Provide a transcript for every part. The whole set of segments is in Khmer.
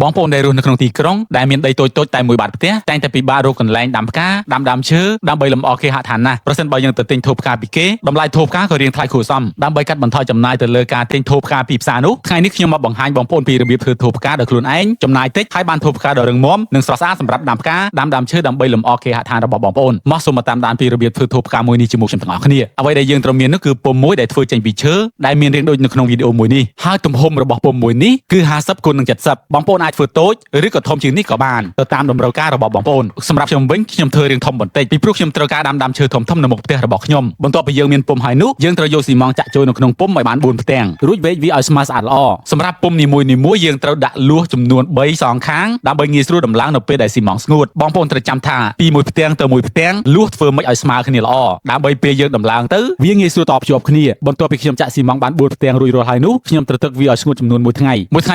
បងប្អូនដែលរស់នៅក្នុងទីក្រុងដែលមានដីតូចៗតែមួយបាតផ្ទះតែងតែពិបាករកកន្លែងដាំផ្កាដាំដើមឈើដើម្បីលម្អគេហដ្ឋានណាស់ប្រសិនបើយើងទៅទិញថូផ្កាពីគេតម្លៃថូផ្កាក៏រៀងថ្លៃគួរសមដើម្បីកាត់បន្ថយចំណាយទៅលើការទិញថូផ្កាពីផ្សារនោះថ្ងៃនេះខ្ញុំមកបង្ហាញបងប្អូនពីរបៀបធ្វើថូផ្កាដោយខ្លួនឯងចំណាយតិចហើយបានថូផ្កាដ៏រឹងមាំនិងស្រស់ស្អាតសម្រាប់ដាំផ្កាដាំដើមឈើដើម្បីលម្អគេហដ្ឋានរបស់បងប្អូនមកសូមមកតាមដានពីរបៀបធ្វើថូផ្កាមួយនេះជាមួយខ្ញុំទាំងអស់គ្នាអ្វីដែលយើងត្រូវមាននោះគឺពុម្ពមួយដែលធ្វើចេញពីឈើដែលមានរាងដូចនៅក្នុងវីដេអូមួយនេះហើយទំហំរបស់ពុម្ពមួយនេះគឺ50 x 70បងប្អូនអាចធ្វើតូចឬក៏ធំជាងនេះក៏បានទៅតាមតម្រូវការរបស់បងប្អូនសម្រាប់ខ្ញុំវិញខ្ញុំធ្វើរាងធំបន្តិចពីព្រោះខ្ញុំត្រូវការដាំដើមឈើធំៗនៅមុខផ្ទះរបស់ខ្ញុំបន្ទាប់ពីយើងមានពុម្ពហើយនោះយើងត្រូវយកស៊ីម៉ងចាក់ចូលនៅក្នុងពុម្ពឲ្យបាន4ផ្ទាំងរួចវេចវាឲ្យស្មើស្អាតល្អសម្រាប់ពុម្ពនីមួយៗយើងត្រូវដាក់លួសចំនួន3សងខាងដើម្បីងាយស្រួលដំឡើងនៅពេលដែលស៊ីម៉ងស្ងួតបងប្អូនត្រូវចាំថាពីមួយផ្ទាំងទៅមួយផ្ទាំងលួសធ្វើមិនឲ្យស្មើគ្នាល្អដើម្បីពេលយើងដំឡើងទៅវាងាយស្រួលតភ្ជាប់គ្នាបន្ទាប់ពីខ្ញុំចាក់ស៊ីម៉ងបាន4ផ្ទាំងរួចរាល់ហើយនោះខ្ញុំត្រូវទឹកវាឲ្យស្ងួតចំនួន1ថ្ងៃ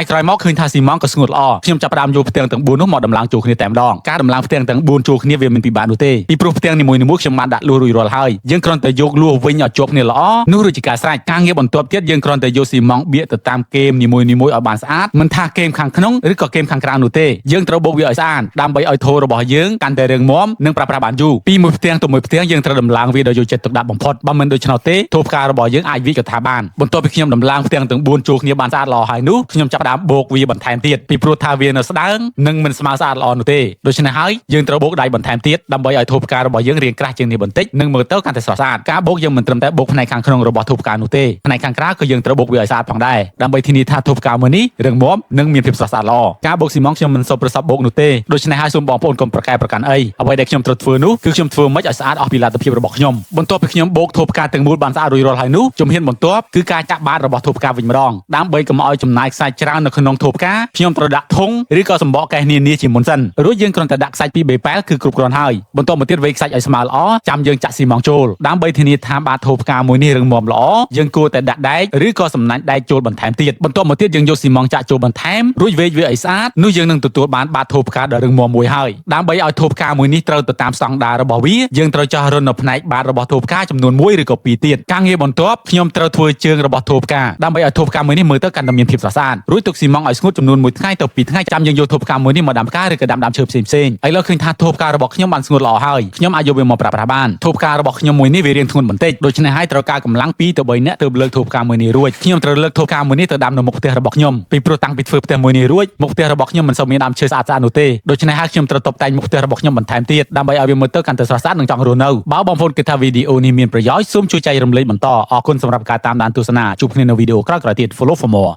ក្រោយមកឃើញថាស៊ីម៉ងក៏ស្ងួតល្អខ្ញុំចាប់ផ្ដើមយកផ្ទាំងទាំង4នោះមកដំឡើងចូលគ្នាតែម្ដងការដំឡើងផ្ទាំងទាំង4ចូលគ្នាវាមិនពិបាកនោះទេពីព្រោះផ្ទាំងនីមួយៗខ្ញុំបានដាក់លួសរួចរាល់ហើយយើងគ្រាន់តែយកលួសវិញឲ្យជាប់គ្នាល្អនោះរួចជាការស្រេចការងារបន្ទាប់ទៀតយើងគ្រាន់តែយកស៊ីម៉ងបៀកទៅតាមគែមនីមួយៗឲ្យបានស្អាតមិនថាគែមខាងក្នុងឬក៏គែមខាងក្រៅនោះទេយើងត្រូវបុកវាឲ្យស្អាតដើម្បីឲ្យថូរបស់យើងកាន់តែរឹងមាំនិងប្រើប្រាស់បានយូរពីមួយផ្ទាំងទៅមួយផ្ទាំងយើងត្រូវដំឡើងវាដោយយកចិត្តទុកដាក់បំផុតបើមិនដូច្នោះទេថូផ្ការបស់យើងអាចវាក៏ថាបានបន្ទាប់ពីខ្ញុំដំឡើងផ្ទាំងទាំង4ចូលគ្នាបានស្អាតល្អហើយនោះខ្ញុំចាប់ផ្ដើមបូកវាបន្ថែមទៀតពីព្រោះថាវានៅស្ដើងនិងមិនស្មើស្អាតល្អនោះទេដូច្នេះហើយយើងត្រូវបូកដៃបន្ថែមទៀតដើម្បីឲ្យថូផ្ការបស់យើងរាងក្រាស់ជាងនេះបន្តិចនិងមើលទៅកាន់តែស្រស់ស្អាតការបូកយើងមិនត្រឹមតែបូកផ្នែកខាងក្នុងរបស់ថូផ្កានោះទេផ្នែកខាងក្រៅក៏យើងត្រូវបូកវាឲ្យស្អាតផងដែរដើម្បីធានាថាថូផ្កាមួយនេះរឹងមាំនិងមានភាពស្រស់ស្អាតល្អការបូកស៊ីម៉ងខ្ញុំមិនសូវប្រសពបូកនោះទេដូច្នេះហើយសូមបងប្អូនកុំប្រកែកប្រកាន់អីអ្វីដែលខ្ញុំត្រូវធ្វើនោះគឺខ្ញុំធ្វើមិនឲ្យស្អាតអស់ពីលទ្ធភាពរបស់ខ្ញុំបន្ទាប់ពីខ្ញុំបូកថូផ្កាទាំងមូលបានស្អាតរួចរាល់ហើយនោះជំហានបន្ទាប់គឺការចាក់បាតរបស់ថូផ្កាវិញម្ដងដើម្បីកុំឲ្យចំណាយខ្សាច់ច្រើននៅក្នុងថូផ្កាខ្ញុំត្រូវដាក់ធុងឬក៏សម្បកកេះនានាជាមុនសិនរួចយើងគ្រាន់តែដាក់ខ្សាច់ពីរ3ប៉ែលគឺគ្រប់គ្រាន់ហើយបន្ទាប់មកទៀតវេខ្សាច់ឲ្យស្មើល្អចាំយើងចាក់ស៊ីម៉ងចូលដើម្បីធានាថាបាតថូផ្កាមួយនេះរឹងមាំល្អយើងគួរតែដាក់ដែកឬក៏សំណាញ់ដែកចូលបន្ថែមទៀតបន្ទាប់មកទៀតយើងយកស៊ីម៉ងចាក់ចូលបន្ថែមរួចវេវាឲ្យស្អាតនោះយើងនឹងទទួលបានបាតថូផ្កាដ៏រឹងមាំមួយហើយដើម្បីឲ្យថូផ្កាមួយនេះត្រូវទៅតាមស្តង់ដាររបស់វាយើងត្រូវចោះរុននៅផ្នែកបាតរបស់ថូផ្កាចំនួន1ឬក៏2ទៀតការងារបន្ទាប់ខ្ញុំត្រូវធ្វើជើងរបស់ថូផ្កាដើម្បីឲ្យថូផ្កាមួយនេះមើលទៅកាន់តែមានភាពស្រស់ស្អាតរួចទុកស៊ីម៉ងឲ្យស្ងួតចំនួន1ថ្ងៃទៅ2ថ្ងៃចាំយើងយកថូផ្កាមួយនេះមកដាំផ្កាឬក៏ដាំដើមឈើផ្សេងឥឡូវឃើញថាថូផ្ការបស់ខ្ញុំបានស្ងួតល្អហើយខ្ញុំអាចយកវាមកប្រើប្រាស់បានថូផ្ការបស់ខ្ញុំមួយនេះវារាងធ្ងន់បន្តិចដូច្នេះហើយត្រូវការកម្លាំង2ទៅ3នាក់ទើបលើកថូផ្កាមួយនេះរួចខ្ញុំត្រូវលើកថូផ្កាមួយនេះទៅដាំនៅមុខផ្ទះរបស់ខ្ញុំពីព្រោះតាំងពីធ្វើផ្ទះមួយនេះរួចមុខផ្ទះរបស់ខ្ញុំមិនសូវមានដើមឈើស្អាតៗនោះទេដូច្នេះហើយខ្ញុំត្រូវតុបតែងមុខផ្ទះរបស់ខ្ញុំបន្ថែមទៀតដើម្បីឲ្យវាមើលទៅកាន់តែស្រស់ស្អាតនិងចង់រស់នៅបើបងប្អូនគិតថាវីដេអូនេះមានប្រយោជន៍សូមជួយចែករំលែកបន្តអរគុណសម្រាប់ការតាមដានទស្សនាជួបគ្នានៅវីដេអូក្រោយៗទៀត Follow for more